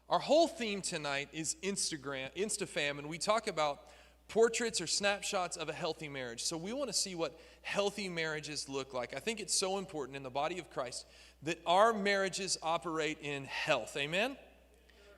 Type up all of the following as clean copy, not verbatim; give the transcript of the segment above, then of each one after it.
Our whole theme tonight is Instafam, and we talk about portraits or snapshots of a healthy marriage. So we want to see what healthy marriages look like. I think it's so important in the body of Christ that our marriages operate in health. Amen?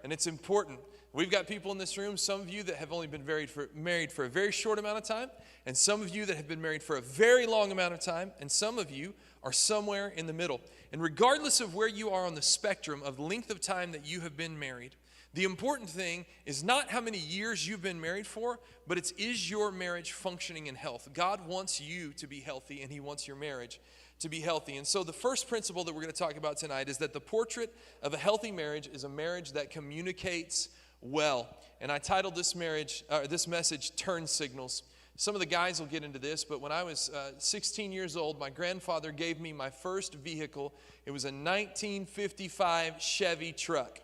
And it's important. We've got people in this room, some of you that have only been married for a very short amount of time, and some of you that have been married for a very long amount of time, and some of you are somewhere in the middle. And regardless of where you are on the spectrum of the length of time that you have been married, the important thing is not how many years you've been married for, but is your marriage functioning in health? God wants you to be healthy, and He wants your marriage to be healthy. And so the first principle that we're going to talk about tonight is that the portrait of a healthy marriage is a marriage that communicates well. And I titled this message, Turn Signals. Some of the guys will get into this, but when I was 16 years old, my grandfather gave me my first vehicle. It was a 1955 Chevy truck.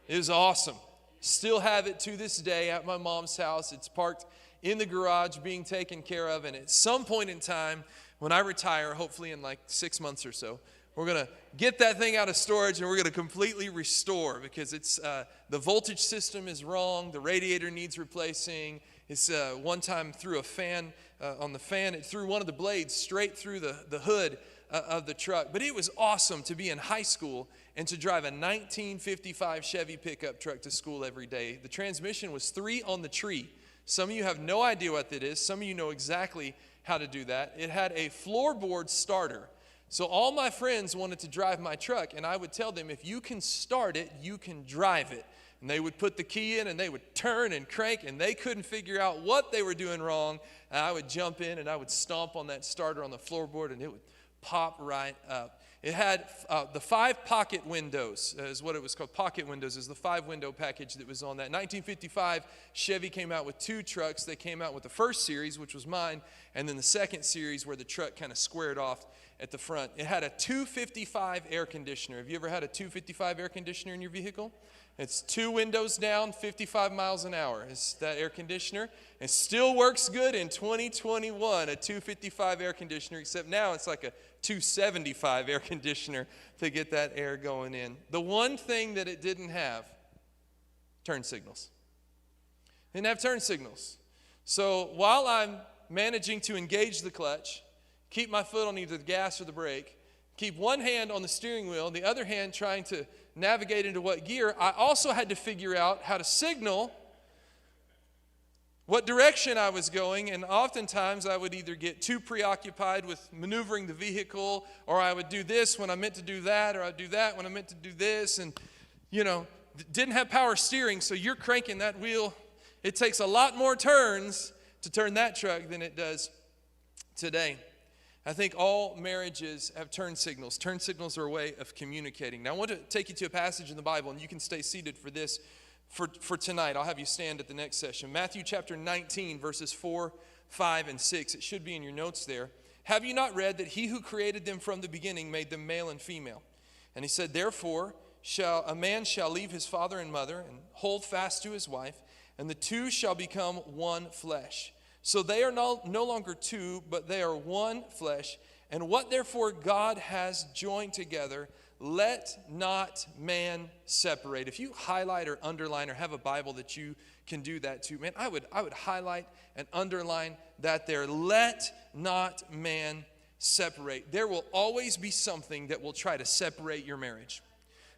It was awesome. Still have it to this day at my mom's house. It's parked in the garage being taken care of, and at some point in time, when I retire, hopefully in like 6 months or so, we're going to get that thing out of storage and we're going to completely restore, because it's the voltage system is wrong, the radiator needs replacing. It's one time threw a fan on the fan. It threw one of the blades straight through the hood of the truck. But it was awesome to be in high school and to drive a 1955 Chevy pickup truck to school every day. The transmission was 3 on the tree. Some of you have no idea what that is. Some of you know exactly how to do that. It had a floorboard starter. So all my friends wanted to drive my truck, and I would tell them, if you can start it, you can drive it. And they would put the key in, and they would turn and crank, and they couldn't figure out what they were doing wrong. And I would jump in, and I would stomp on that starter on the floorboard, and it would pop right up. It had the 5 pocket windows, is what it was called. Pocket windows is the 5-window package that was on that. 1955, Chevy came out with 2 trucks. They came out with the first series, which was mine, and then the second series where the truck kind of squared off at the front. It had a 255 air conditioner. Have you ever had a 255 air conditioner in your vehicle? It's 2 windows down, 55 miles an hour. It's that air conditioner. It still works good in 2021, a 255 air conditioner, except now it's like a 275 air conditioner to get that air going in. The one thing that it didn't have, turn signals. It didn't have turn signals. So while I'm managing to engage the clutch, keep my foot on either the gas or the brake, keep one hand on the steering wheel, the other hand trying to navigate into what gear, I also had to figure out how to signal what direction I was going. And oftentimes I would either get too preoccupied with maneuvering the vehicle, or I would do this when I meant to do that, or I'd do that when I meant to do this. And, didn't have power steering, so you're cranking that wheel. It takes a lot more turns to turn that truck than it does today. I think all marriages have turn signals. Turn signals are a way of communicating. Now, I want to take you to a passage in the Bible, and you can stay seated for this for tonight. I'll have you stand at the next session. Matthew chapter 19, verses 4, 5, and 6. It should be in your notes there. Have you not read that He who created them from the beginning made them male and female? And He said, therefore, a man shall leave his father and mother and hold fast to his wife, and the two shall become one flesh. So they are no longer 2, but they are one flesh. And what therefore God has joined together, let not man separate. If you highlight or underline or have a Bible that you can do that too, man, I would highlight and underline that there. Let not man separate. There will always be something that will try to separate your marriage.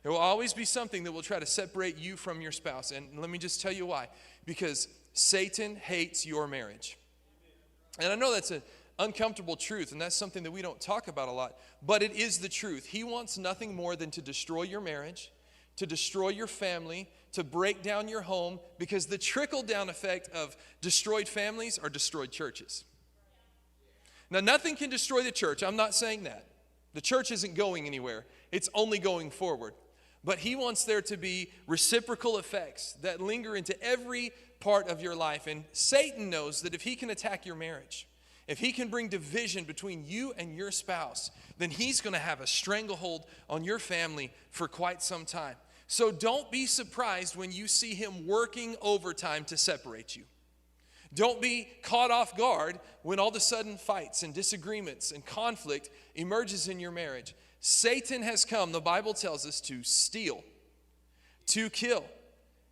There will always be something that will try to separate you from your spouse. And let me just tell you why. Because Satan hates your marriage. And I know that's an uncomfortable truth, and that's something that we don't talk about a lot, but it is the truth. He wants nothing more than to destroy your marriage, to destroy your family, to break down your home, because the trickle-down effect of destroyed families are destroyed churches. Now, nothing can destroy the church. I'm not saying that. The church isn't going anywhere. It's only going forward. But he wants there to be reciprocal effects that linger into every part of your life. And Satan knows that if he can attack your marriage, if he can bring division between you and your spouse, then he's going to have a stranglehold on your family for quite some time. So don't be surprised when you see him working overtime to separate you. Don't be caught off guard when all of a sudden fights and disagreements and conflict emerges in your marriage. Satan has come, the Bible tells us, to steal, to kill,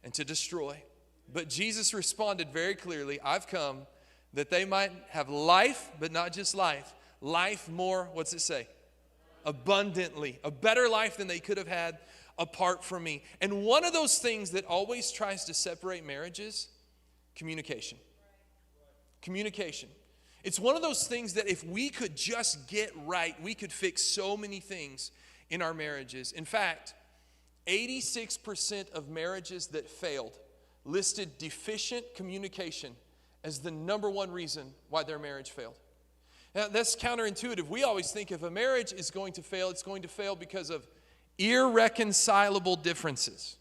and to destroy. But Jesus responded very clearly, I've come that they might have life, but not just life. Life more, what's it say? Abundantly. A better life than they could have had apart from me. And one of those things that always tries to separate marriages, communication. Communication. It's one of those things that if we could just get right, we could fix so many things in our marriages. In fact, 86% of marriages that failed listed deficient communication as the number one reason why their marriage failed. Now, that's counterintuitive. We always think if a marriage is going to fail, it's going to fail because of irreconcilable differences,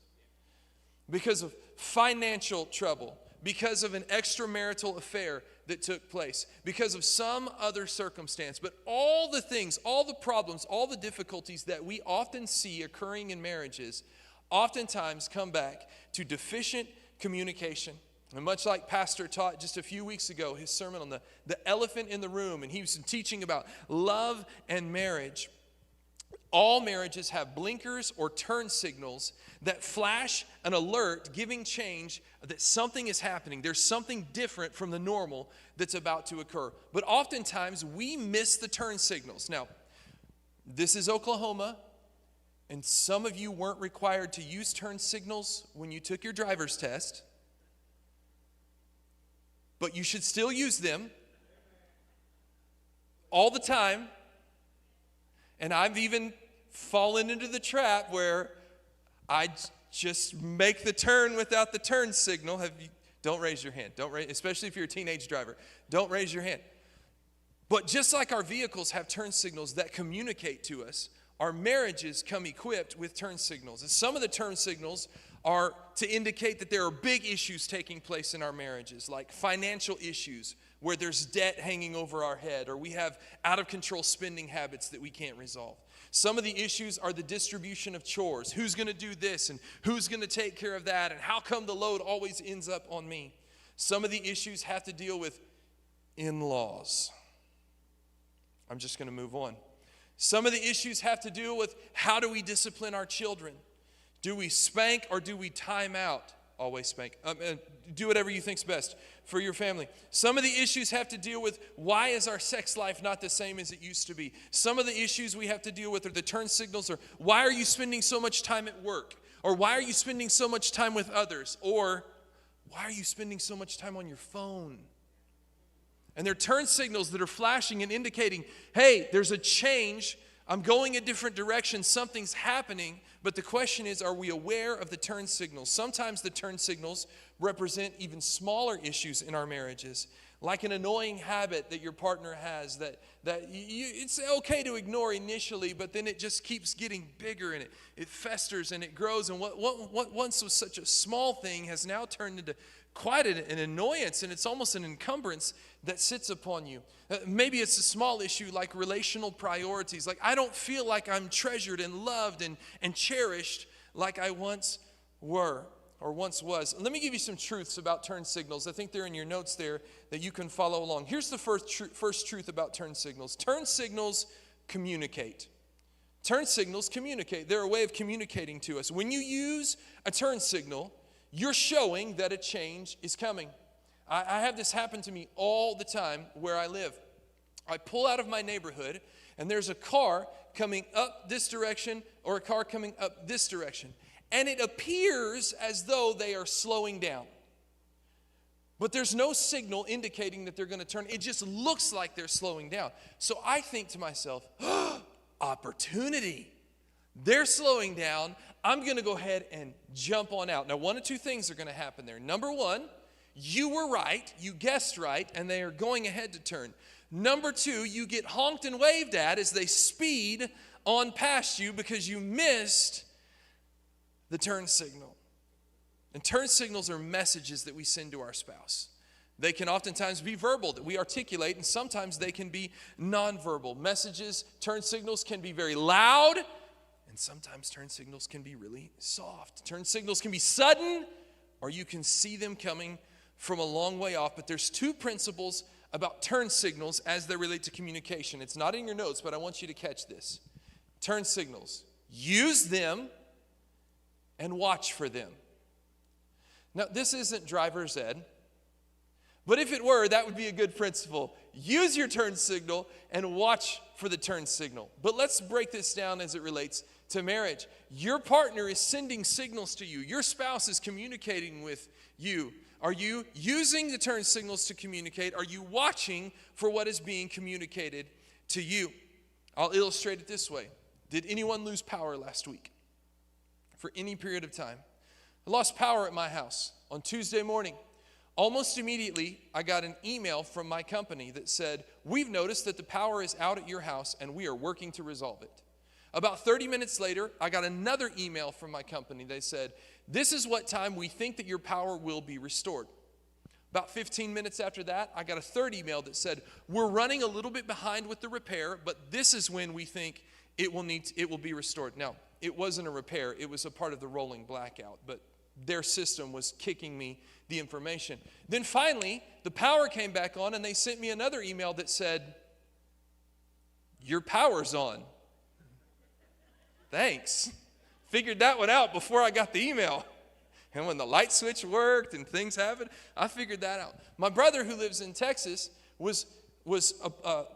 because of financial trouble, because of an extramarital affair that took place, because of some other circumstance. But all the things, all the problems, all the difficulties that we often see occurring in marriages oftentimes come back to deficient communication. And much like Pastor taught just a few weeks ago, his sermon on the elephant in the room, and he was teaching about love and marriage. All marriages have blinkers or turn signals that flash an alert giving change that something is happening. There's something different from the normal that's about to occur. But oftentimes we miss the turn signals. Now, this is Oklahoma, and some of you weren't required to use turn signals when you took your driver's test, but you should still use them all the time. And I've even fallen into the trap where I just make the turn without the turn signal. Don't raise your hand. Especially if you're a teenage driver. Don't raise your hand. But just like our vehicles have turn signals that communicate to us, our marriages come equipped with turn signals. And some of the turn signals are to indicate that there are big issues taking place in our marriages, like financial issues where there's debt hanging over our head, or we have out-of-control spending habits that we can't resolve. Some of the issues are the distribution of chores. Who's going to do this, and who's going to take care of that, and how come the load always ends up on me? Some of the issues have to deal with in-laws. I'm just going to move on. Some of the issues have to deal with how do we discipline our children? Do we spank or do we time out? Always spank. Do whatever you think's best for your family. Some of the issues have to deal with why is our sex life not the same as it used to be? Some of the issues we have to deal with are the turn signals, or why are you spending so much time at work? Or why are you spending so much time with others? Or why are you spending so much time on your phone? And they're turn signals that are flashing and indicating, hey, there's a change. I'm going a different direction. Something's happening. But the question is, are we aware of the turn signals? Sometimes the turn signals represent even smaller issues in our marriages, like an annoying habit that your partner has that it's okay to ignore initially, but then it just keeps getting bigger and it festers and it grows. And what once was such a small thing has now turned into quite an annoyance, and it's almost an encumbrance that sits upon you. Maybe it's a small issue like relational priorities. Like, I don't feel like I'm treasured and loved and cherished like I once were or once was. Let me give you some truths about turn signals. I think they're in your notes there that you can follow along. Here's the first truth about turn signals. Turn signals communicate. Turn signals communicate. They're a way of communicating to us. When you use a turn signal, you're showing that a change is coming. I have this happen to me all the time where I live. I pull out of my neighborhood, and there's a car coming up this direction or a car coming up this direction. And it appears as though they are slowing down. But there's no signal indicating that they're going to turn. It just looks like they're slowing down. So I think to myself, opportunity. They're slowing down. I'm going to go ahead and jump on out. Now, one of two things are going to happen there. Number one, you were right, you guessed right, and they are going ahead to turn. Number two, you get honked and waved at as they speed on past you because you missed the turn signal. And turn signals are messages that we send to our spouse. They can oftentimes be verbal that we articulate, and sometimes they can be nonverbal. Messages, turn signals can be very loud, and sometimes turn signals can be really soft. Turn signals can be sudden, or you can see them coming from a long way off. But there's two principles about turn signals as they relate to communication. It's not in your notes, but I want you to catch this. Turn signals. Use them and watch for them. Now, this isn't driver's ed, but if it were, that would be a good principle. Use your turn signal and watch for the turn signal. But let's break this down as it relates to marriage. Your partner is sending signals to you. Your spouse is communicating with you. Are you using the turn signals to communicate? Are you watching for what is being communicated to you? I'll illustrate it this way. Did anyone lose power last week? For any period of time? I lost power at my house on Tuesday morning. Almost immediately, I got an email from my company that said, we've noticed that the power is out at your house and we are working to resolve it. About 30 minutes later, I got another email from my company. They said, this is what time we think that your power will be restored. About 15 minutes after that, I got a third email that said, we're running a little bit behind with the repair, but this is when we think it will be restored. Now, it wasn't a repair. It was a part of the rolling blackout, but their system was kicking me the information. Then finally, the power came back on, and they sent me another email that said, your power's on. Thanks. Figured that one out before I got the email. And when the light switch worked and things happened, I figured that out. My brother, who lives in Texas, was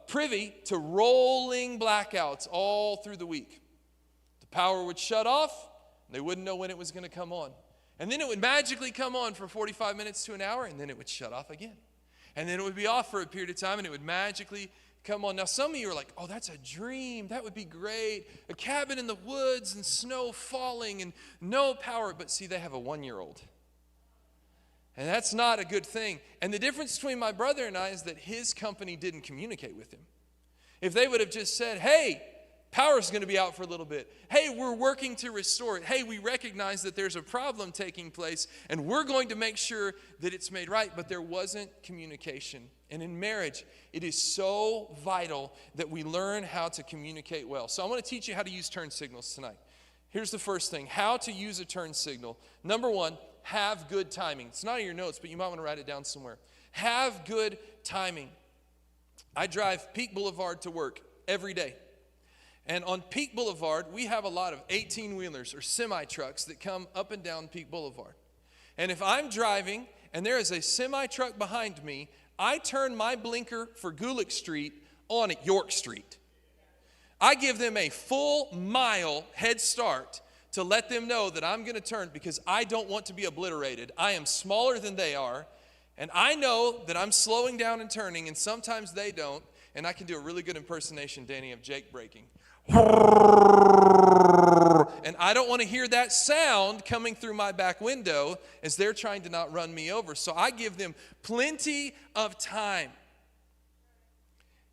privy to rolling blackouts all through the week. The power would shut off. They wouldn't know when it was going to come on. And then it would magically come on for 45 minutes to an hour, and then it would shut off again. And then it would be off for a period of time, and it would magically come on. Now, some of you are like, oh, that's a dream. That would be great. A cabin in the woods and snow falling and no power. But see, they have a 1-year-old. And that's not a good thing. And the difference between my brother and I is that his company didn't communicate with him. If they would have just said, hey, power's going to be out for a little bit. Hey, we're working to restore it. Hey, we recognize that there's a problem taking place, and we're going to make sure that it's made right. But there wasn't communication. And in marriage, it is so vital that we learn how to communicate well. So I want to teach you how to use turn signals tonight. Here's the first thing, how to use a turn signal. Number one, have good timing. It's not in your notes, but you might want to write it down somewhere. Have good timing. I drive Peak Boulevard to work every day. And on Peak Boulevard, we have a lot of 18-wheelers or semi-trucks that come up and down Peak Boulevard. And if I'm driving and there is a semi-truck behind me, I turn my blinker for Gulick Street on at York Street. I give them a full mile head start to let them know that I'm going to turn because I don't want to be obliterated. I am smaller than they are, and I know that I'm slowing down and turning, and sometimes they don't, and I can do a really good impersonation, Danny, of Jake braking. And I don't want to hear that sound coming through my back window as they're trying to not run me over. So I give them plenty of time.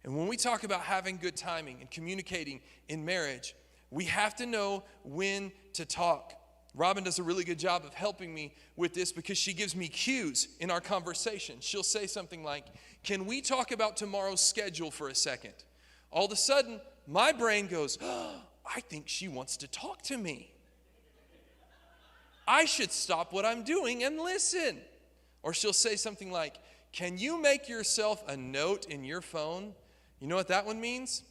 And when we talk about having good timing and communicating in marriage, we have to know when to talk. Robin does a really good job of helping me with this because she gives me cues in our conversation. She'll say something like, can we talk about tomorrow's schedule for a second? All of a sudden, my brain goes, oh, I think she wants to talk to me. I should stop what I'm doing and listen. Or she'll say something like, can you make yourself a note in your phone? You know what that one means?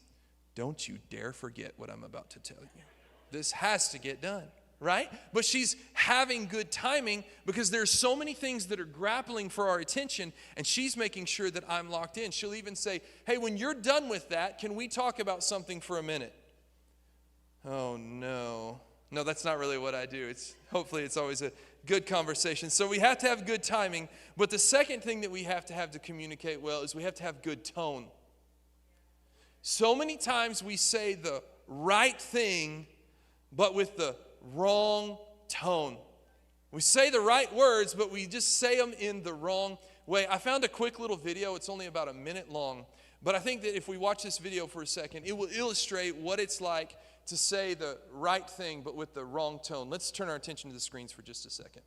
Don't you dare forget what I'm about to tell you. This has to get done, right? But she's having good timing because there's so many things that are grappling for our attention, and she's making sure that I'm locked in. She'll even say, hey, when you're done with that, can we talk about something for a minute? Oh, no. No, that's not really what I do. Hopefully it's always a good conversation. So we have to have good timing. But the second thing that we have to communicate well is we have to have good tone. So many times we say the right thing, but with the wrong tone. We say the right words, but we just say them in the wrong way. I found a quick little video. It's only about a minute long. But I think that if we watch this video for a second, it will illustrate what it's like to say the right thing, but with the wrong tone. Let's turn our attention to the screens for just a second.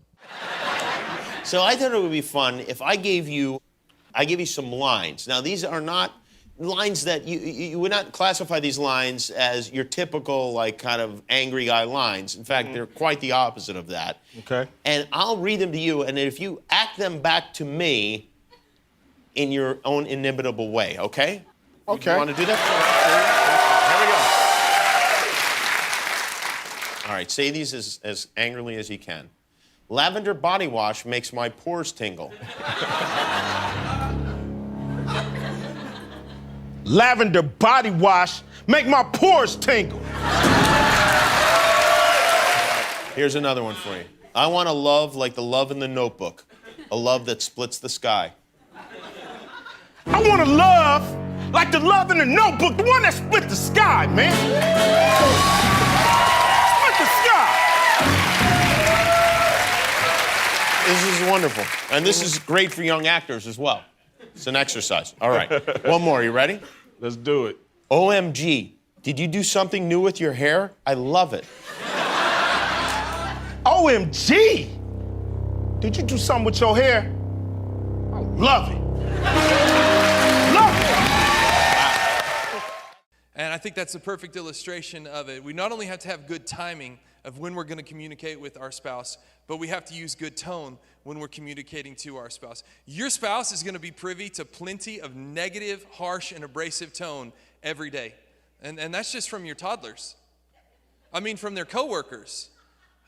So I thought it would be fun if I gave you some lines. Now, these are not lines that you would not classify these lines as your typical, like, kind of angry guy lines. In fact, they're quite the opposite of that. Okay. And I'll read them to you, and if you act them back to me in your own inimitable way, okay? Okay. You want to do that? All right, say these as angrily as you can. Lavender body wash makes my pores tingle. Lavender body wash make my pores tingle. Here's another one for you. I want a love like the love in the Notebook, a love that splits the sky. I want a love like the love in the Notebook, the one that split the sky, man. Split the sky. This is wonderful. And this is great for young actors as well. It's an exercise. All right, one more. You ready? Let's do it. OMG, did you do something new with your hair? I love it. OMG! Did you do something with your hair? I love it. Love it. And I think that's a perfect illustration of it. We not only have to have good timing of when we're going to communicate with our spouse, but we have to use good tone when we're communicating to our spouse. Your spouse is going to be privy to plenty of negative, harsh, and abrasive tone every day. And that's just from your toddlers. I mean, from their coworkers.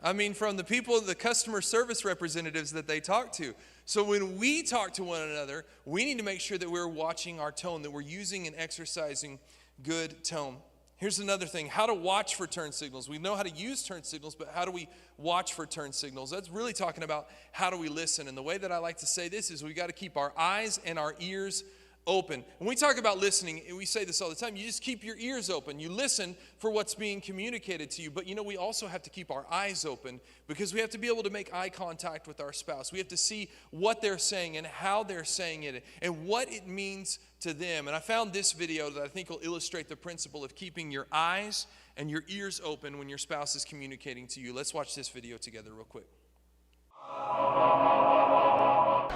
I mean, from the people, the customer service representatives that they talk to. So when we talk to one another, we need to make sure that we're watching our tone, that we're using and exercising good tone. Here's another thing, how to watch for turn signals. We know how to use turn signals, but how do we watch for turn signals? That's really talking about how do we listen. And the way that I like to say this is we got to keep our eyes and our ears open. When we talk about listening, we say this all the time, you just keep your ears open. You listen for what's being communicated to you. But you know, we also have to keep our eyes open because we have to be able to make eye contact with our spouse. We have to see what they're saying and how they're saying it and what it means to them. And I found this video that I think will illustrate the principle of keeping your eyes and your ears open when your spouse is communicating to you. Let's watch this video together real quick.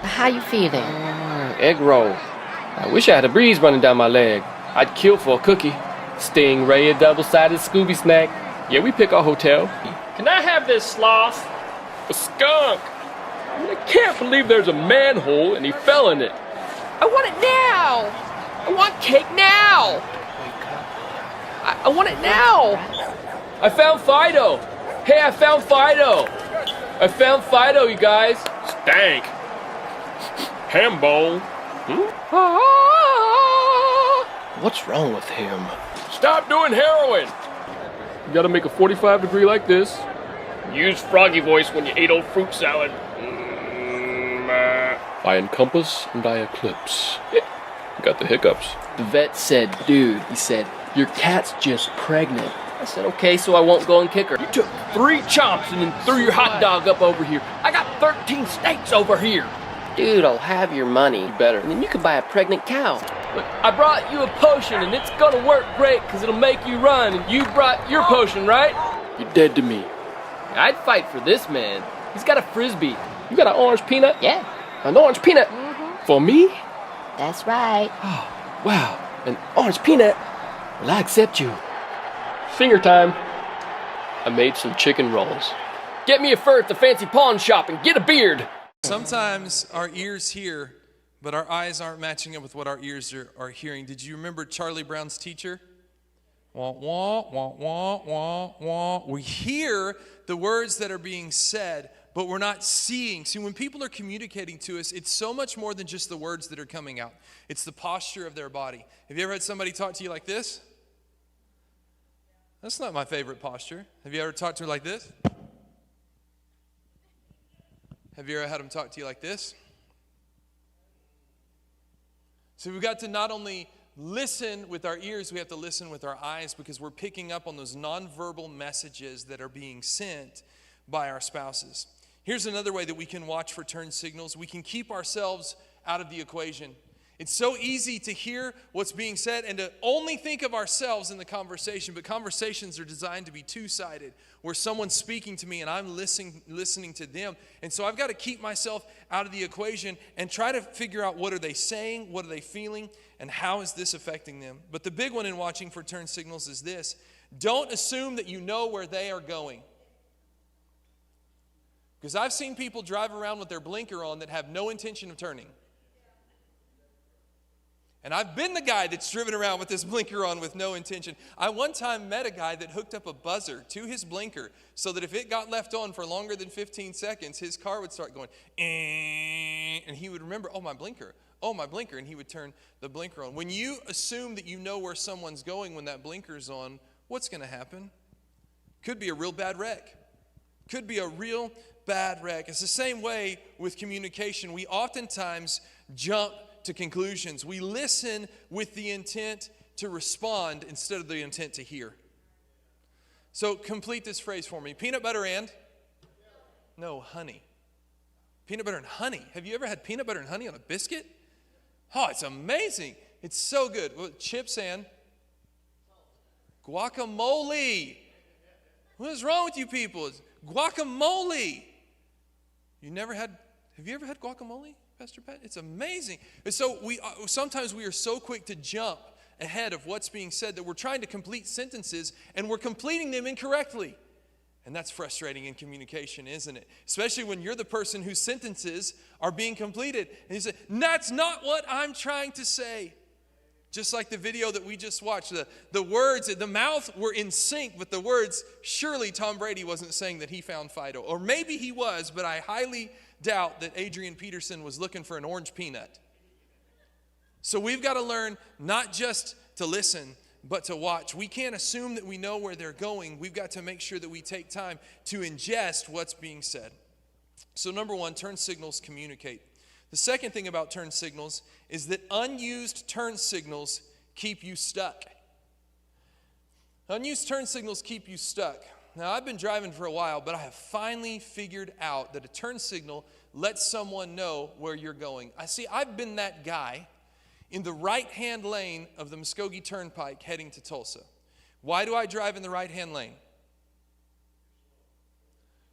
How you feeling? Egg roll. I wish I had a breeze running down my leg. I'd kill for a cookie. Stingray, a double-sided Scooby snack. Yeah, we pick our hotel. Can I have this sloth? A skunk. I mean, I can't believe there's a manhole and he fell in it. I want it now! I want cake now! I want it now! I found Fido. Hey, I found Fido. I found Fido, you guys. Stank. Ham bone. What's wrong with him? Stop doing heroin! You gotta make a 45-degree like this. Use froggy voice when you ate old fruit salad. I encompass and I eclipse. Got the hiccups. The vet said, dude, he said, your cat's just pregnant. I said, okay, so I won't go and kick her. You took 3 chomps and then threw your hot dog up over here. I got 13 steaks over here. Dude, I'll have your money. You better. And then you can buy a pregnant cow. Look, I brought you a potion and it's gonna work great because it'll make you run. And you brought your potion, right? You're dead to me. I'd fight for this man. He's got a frisbee. You got an orange peanut? Yeah. An orange peanut? For me? That's right. Oh, wow. An orange peanut? Well, I accept you. Finger time. I made some chicken rolls. Get me a fur at the fancy pawn shop and get a beard. Sometimes our ears hear, but our eyes aren't matching up with what our ears are hearing. Did you remember Charlie Brown's teacher? Wah, wah, wah, wah, wah, wah. We hear the words that are being said, but we're not seeing. See, when people are communicating to us, it's so much more than just the words that are coming out. It's the posture of their body. Have you ever had somebody talk to you like this? That's not my favorite posture. Have you ever talked to her like this? Have you ever had them talk to you like this? So we've got to not only listen with our ears, we have to listen with our eyes because we're picking up on those nonverbal messages that are being sent by our spouses. Here's another way that we can watch for turn signals. We can keep ourselves out of the equation. It's so easy to hear what's being said and to only think of ourselves in the conversation, but conversations are designed to be two-sided, where someone's speaking to me and I'm listening to them. And so I've got to keep myself out of the equation and try to figure out what are they saying, what are they feeling, and how is this affecting them. But the big one in watching for turn signals is this: don't assume that you know where they are going. Because I've seen people drive around with their blinker on that have no intention of turning. And I've been the guy that's driven around with this blinker on with no intention. I one time met a guy that hooked up a buzzer to his blinker so that if it got left on for longer than 15 seconds, his car would start going, and he would remember, oh, my blinker, and he would turn the blinker on. When you assume that you know where someone's going when that blinker's on, what's going to happen? Could be a real bad wreck. Could be a real bad wreck. It's the same way with communication. We oftentimes jump to conclusions. We listen with the intent to respond instead of the intent to hear. So complete this phrase for me. Peanut butter and? No, honey. Peanut butter and honey. Have you ever had peanut butter and honey on a biscuit? Oh, it's amazing. It's so good. Well, chips and? Guacamole. What is wrong with you people? It's guacamole. Have you ever had guacamole, Pastor Pat? It's amazing. And so sometimes we are so quick to jump ahead of what's being said that we're trying to complete sentences and we're completing them incorrectly. And that's frustrating in communication, isn't it? Especially when you're the person whose sentences are being completed. And you say, that's not what I'm trying to say. Just like the video that we just watched, the words, the mouth were in sync, but the words, surely Tom Brady wasn't saying that he found Fido. Or maybe he was, but I highly doubt that Adrian Peterson was looking for an orange peanut. So we've got to learn not just to listen, but to watch. We can't assume that we know where they're going. We've got to make sure that we take time to ingest what's being said. So number one, turn signals communicate. The second thing about turn signals is that unused turn signals keep you stuck. Unused turn signals keep you stuck. Now, I've been driving for a while, but I have finally figured out that a turn signal lets someone know where you're going. I've been that guy in the right-hand lane of the Muskogee Turnpike heading to Tulsa. Why do I drive in the right-hand lane?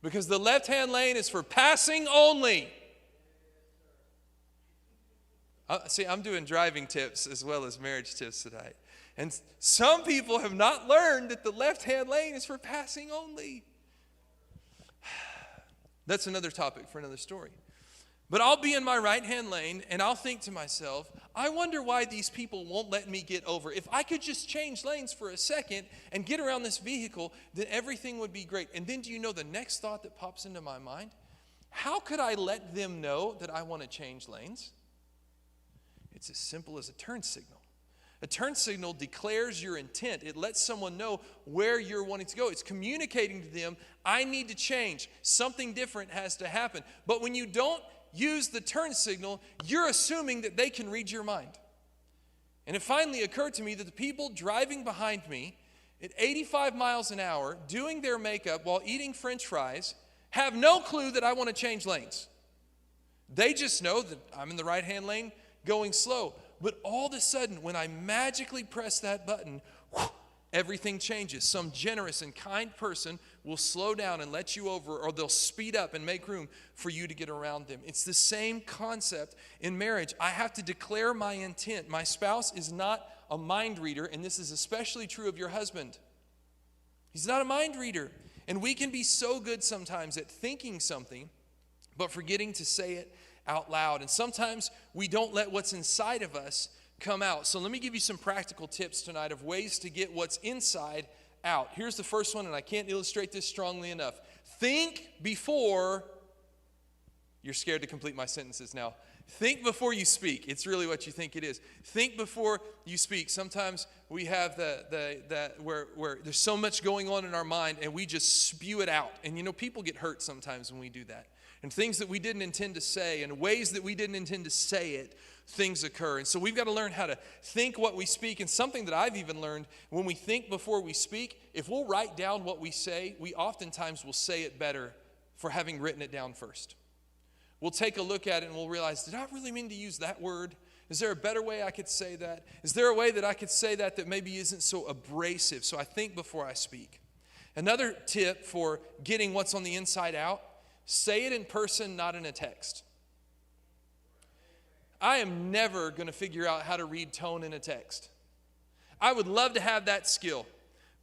Because the left-hand lane is for passing only. I'm doing driving tips as well as marriage tips tonight. And some people have not learned that the left-hand lane is for passing only. That's another topic for another story. But I'll be in my right-hand lane and I'll think to myself, I wonder why these people won't let me get over. If I could just change lanes for a second and get around this vehicle, then everything would be great. And then do you know the next thought that pops into my mind? How could I let them know that I want to change lanes? It's as simple as a turn signal. A turn signal declares your intent. It lets someone know where you're wanting to go. It's communicating to them, I need to change. Something different has to happen. But when you don't use the turn signal, you're assuming that they can read your mind. And it finally occurred to me that the people driving behind me at 85 miles an hour, doing their makeup while eating French fries, have no clue that I want to change lanes. They just know that I'm in the right-hand lane going slow. But all of a sudden, when I magically press that button, everything changes. Some generous and kind person will slow down and let you over, or they'll speed up and make room for you to get around them. It's the same concept in marriage. I have to declare my intent. My spouse is not a mind reader, and this is especially true of your husband. He's not a mind reader. And we can be so good sometimes at thinking something, but forgetting to say it out loud. And sometimes we don't let what's inside of us come out. So let me give you some practical tips tonight of ways to get what's inside out. Here's the first one, and I can't illustrate this strongly enough. Think before you're scared to complete my sentences now. Think before you speak. It's really what you think it is. Think before you speak. Sometimes we have where there's so much going on in our mind and we just spew it out. And you know, people get hurt sometimes when we do that. And things that we didn't intend to say, and ways that we didn't intend to say it, things occur. And so we've got to learn how to think what we speak. And something that I've even learned, when we think before we speak, if we'll write down what we say, we oftentimes will say it better for having written it down first. We'll take a look at it and we'll realize, did I really mean to use that word? Is there a better way I could say that? Is there a way that I could say that maybe isn't so abrasive? So I think before I speak. Another tip for getting what's on the inside out, say it in person, not in a text. I am never going to figure out how to read tone in a text. I would love to have that skill,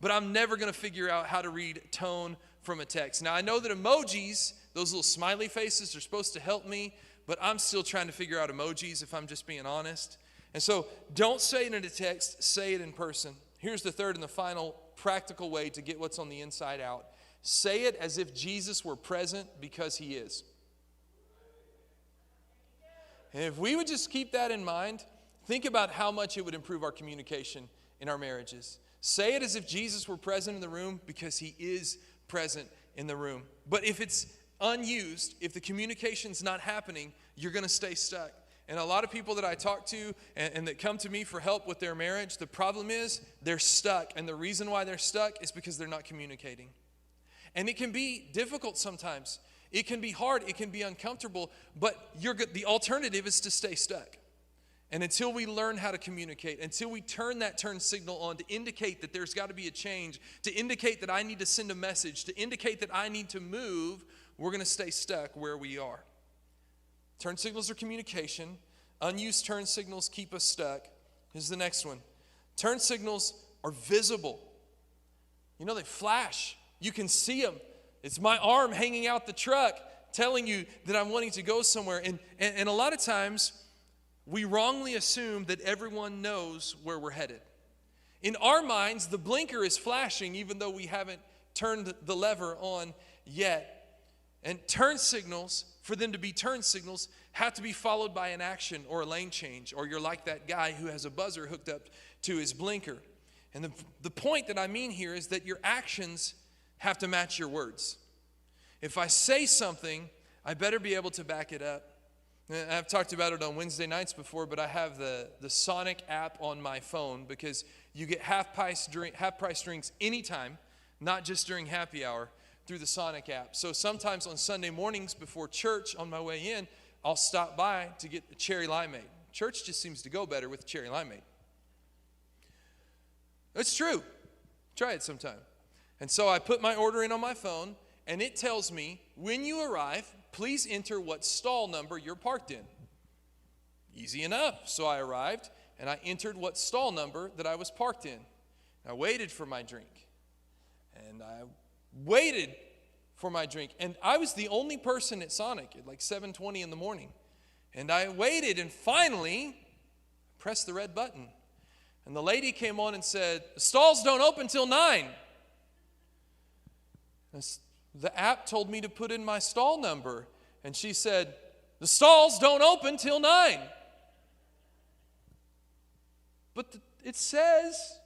but I'm never going to figure out how to read tone from a text. Now, I know that emojis, those little smiley faces, are supposed to help me, but I'm still trying to figure out emojis if I'm just being honest. And so don't say it in a text, say it in person. Here's the third and the final practical way to get what's on the inside out. Say it as if Jesus were present, because he is. And if we would just keep that in mind, think about how much it would improve our communication in our marriages. Say it as if Jesus were present in the room, because he is present in the room. But if it's unused, if the communication's not happening, you're going to stay stuck. And a lot of people that I talk to and that come to me for help with their marriage, the problem is they're stuck. And the reason why they're stuck is because they're not communicating. And it can be difficult sometimes. It can be hard. It can be uncomfortable. But the alternative is to stay stuck. And until we learn how to communicate, until we turn that turn signal on to indicate that there's got to be a change, to indicate that I need to send a message, to indicate that I need to move, we're going to stay stuck where we are. Turn signals are communication. Unused turn signals keep us stuck. Here's the next one. Turn signals are visible. You know, they flash. You can see them. It's my arm hanging out the truck telling you that I'm wanting to go somewhere. And a lot of times, we wrongly assume that everyone knows where we're headed. In our minds, the blinker is flashing even though we haven't turned the lever on yet. And turn signals, for them to be turn signals, have to be followed by an action or a lane change, or you're like that guy who has a buzzer hooked up to his blinker. And the point that I mean here is that your actions have to match your words. If I say something, I better be able to back it up. And I've talked about it on Wednesday nights before, but I have the Sonic app on my phone because you get half price drinks anytime, not just during happy hour, through the Sonic app. So sometimes on Sunday mornings before church on my way in, I'll stop by to get a cherry limeade. Church just seems to go better with cherry limeade. It's true. Try it sometime. And so I put my order in on my phone, and it tells me, when you arrive, please enter what stall number you're parked in. Easy enough. So I arrived, and I entered what stall number that I was parked in. I waited for my drink. And I waited for my drink. And I was the only person at Sonic at like 7:20 in the morning. And I waited, and finally pressed the red button. And the lady came on and said, "The stalls don't open till 9. The app told me to put in my stall number. And she said, "The stalls don't open till 9. But it says,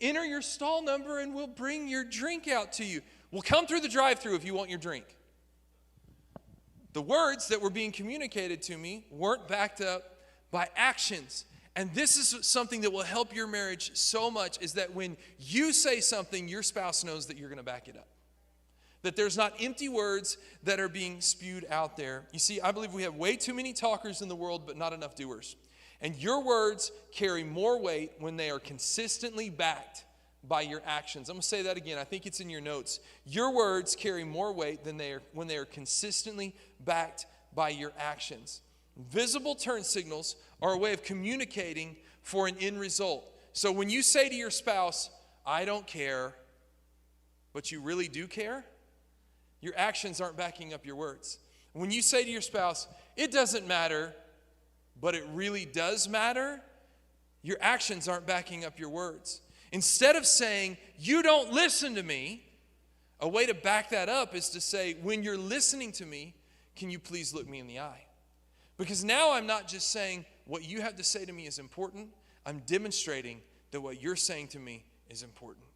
enter your stall number and we'll bring your drink out to you. We'll come through the drive-thru if you want your drink." The words that were being communicated to me weren't backed up by actions. And this is something that will help your marriage so much, is that when you say something, your spouse knows that you're going to back it up. That there's not empty words that are being spewed out there. You see, I believe we have way too many talkers in the world, but not enough doers. And your words carry more weight when they are consistently backed by your actions. I'm going to say that again. I think it's in your notes. Your words carry more weight than when they are consistently backed by your actions. Visible turn signals are a way of communicating for an end result. So when you say to your spouse, "I don't care," but you really do care, your actions aren't backing up your words. When you say to your spouse, "It doesn't matter," but it really does matter, your actions aren't backing up your words. Instead of saying, "You don't listen to me," a way to back that up is to say, "When you're listening to me, can you please look me in the eye?" Because now I'm not just saying what you have to say to me is important, I'm demonstrating that what you're saying to me is important.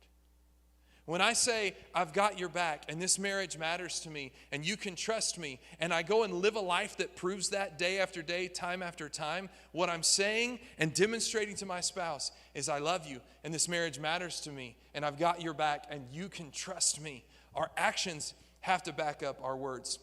When I say, "I've got your back and this marriage matters to me and you can trust me," and I go and live a life that proves that day after day, time after time, what I'm saying and demonstrating to my spouse is, "I love you and this marriage matters to me and I've got your back and you can trust me." Our actions have to back up our words.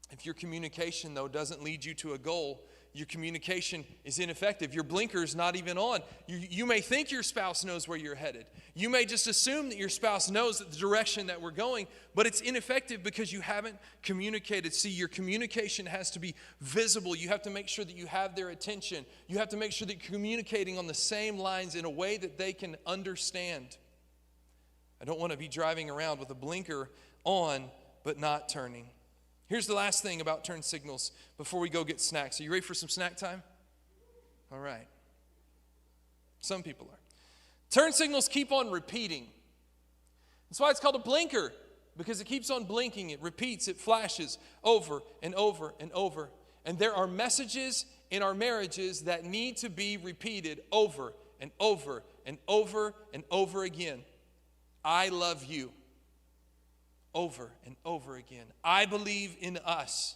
If your communication, though, doesn't lead you to a goal, your communication is ineffective. Your blinker's not even on. You may think your spouse knows where you're headed. You may just assume that your spouse knows the direction that we're going, but it's ineffective because you haven't communicated. See, your communication has to be visible. You have to make sure that you have their attention. You have to make sure that you're communicating on the same lines in a way that they can understand. I don't want to be driving around with a blinker on but not turning. Here's the last thing about turn signals before we go get snacks. Are you ready for some snack time? All right. Some people are. Turn signals keep on repeating. That's why it's called a blinker, because it keeps on blinking. It repeats, it flashes over and over and over. And there are messages in our marriages that need to be repeated over and over and over and over again. I love you. Over and over again. I believe in us.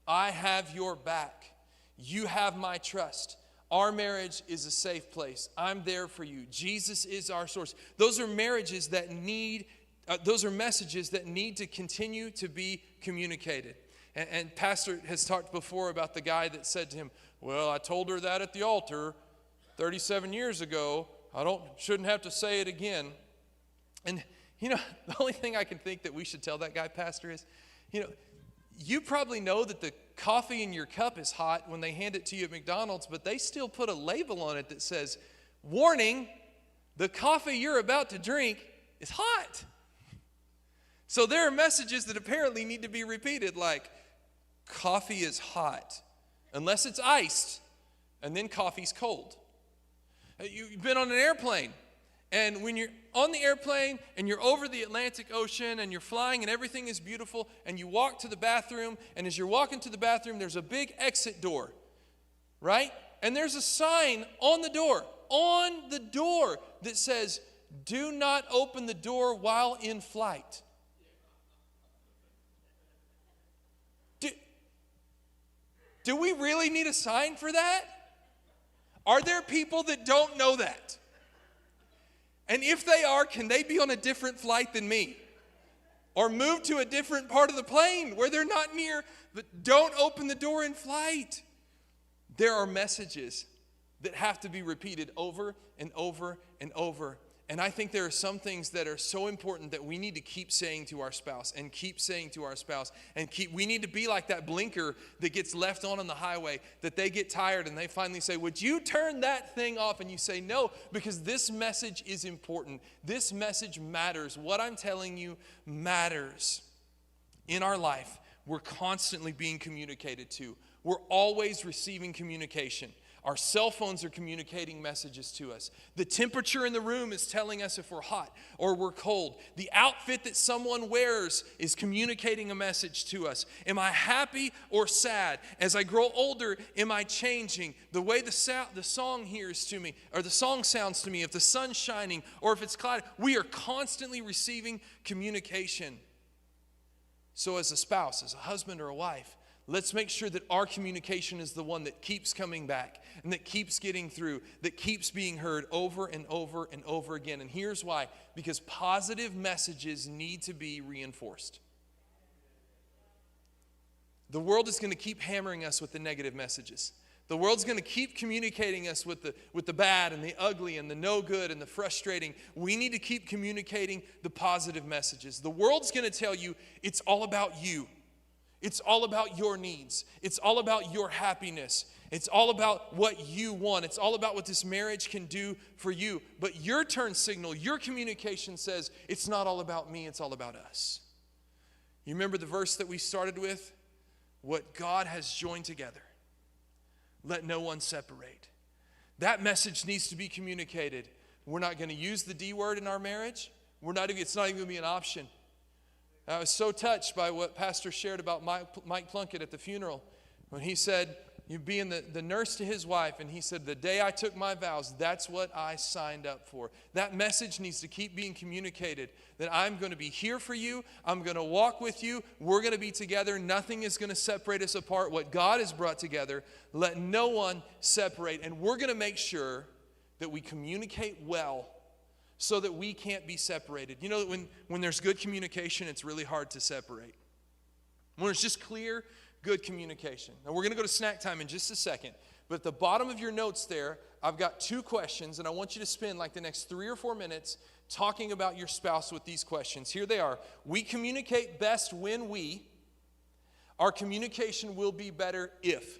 I have your back. You have my trust. Our marriage is a safe place. I'm there for you. Jesus is our source. Those are marriages that those are messages that need to continue to be communicated. And Pastor has talked before about the guy that said to him, well, I told her that at the altar 37 years ago. Shouldn't have to say it again. And, the only thing I can think that we should tell that guy, Pastor, is, you probably know that the coffee in your cup is hot when they hand it to you at McDonald's, but they still put a label on it that says, warning, the coffee you're about to drink is hot. So there are messages that apparently need to be repeated, like, coffee is hot, unless it's iced, and then coffee's cold. You've been on an airplane, and when you're on the airplane and you're over the Atlantic Ocean and you're flying and everything is beautiful and you walk to the bathroom, and as you're walking to the bathroom, there's a big exit door, right? And there's a sign on the door that says, do not open the door while in flight. Do we really need a sign for that? Are there people that don't know that? And if they are, can they be on a different flight than me? Or move to a different part of the plane where they're not near, but don't open the door in flight. There are messages that have to be repeated over and over and over. And I think there are some things that are so important that we need to keep saying to our spouse and keep saying to our spouse and we need to be like that blinker that gets left on the highway, that they get tired and they finally say, would you turn that thing off? And you say, no, because this message is important. This message matters. What I'm telling you matters. In our life, we're constantly being communicated to. We're always receiving communication. Our cell phones are communicating messages to us. The temperature in the room is telling us if we're hot or we're cold. The outfit that someone wears is communicating a message to us. Am I happy or sad? As I grow older, am I changing? The way the song hears to me, or the song sounds to me, if the sun's shining or if it's cloudy, we are constantly receiving communication. So as a spouse, as a husband or a wife, let's make sure that our communication is the one that keeps coming back and that keeps getting through, that keeps being heard over and over and over again. And here's why. Because positive messages need to be reinforced. The world is going to keep hammering us with the negative messages. The world's going to keep communicating us with the bad and the ugly and the no good and the frustrating. We need to keep communicating the positive messages. The world's going to tell you it's all about you. It's all about your needs. It's all about your happiness. It's all about what you want. It's all about what this marriage can do for you. But your turn signal, your communication says, it's not all about me, it's all about us. You remember the verse that we started with? What God has joined together, let no one separate. That message needs to be communicated. We're not going to use the D word in our marriage. It's not even going to be an option. I was so touched by what Pastor shared about Mike Plunkett at the funeral when he said, you being the nurse to his wife, and he said, the day I took my vows, that's what I signed up for. That message needs to keep being communicated, that I'm going to be here for you, I'm going to walk with you, we're going to be together, nothing is going to separate us apart. What God has brought together, let no one separate, and we're going to make sure that we communicate well so that we can't be separated. You know, when there's good communication, it's really hard to separate. When it's just clear, good communication. Now, we're going to go to snack time in just a second. But at the bottom of your notes there, I've got 2 questions, and I want you to spend like the next 3 or 4 minutes talking about your spouse with these questions. Here they are. We communicate best when our communication will be better if.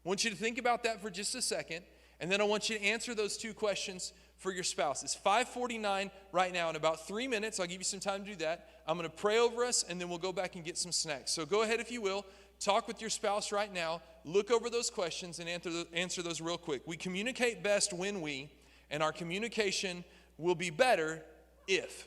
I want you to think about that for just a second, and then I want you to answer those 2 questions for your spouse. It's 5:49 right now. In about 3 minutes, I'll give you some time to do that. I'm going to pray over us, and then we'll go back and get some snacks. So go ahead, if you will. Talk with your spouse right now. Look over those questions and answer those real quick. We communicate best when And our communication will be better if.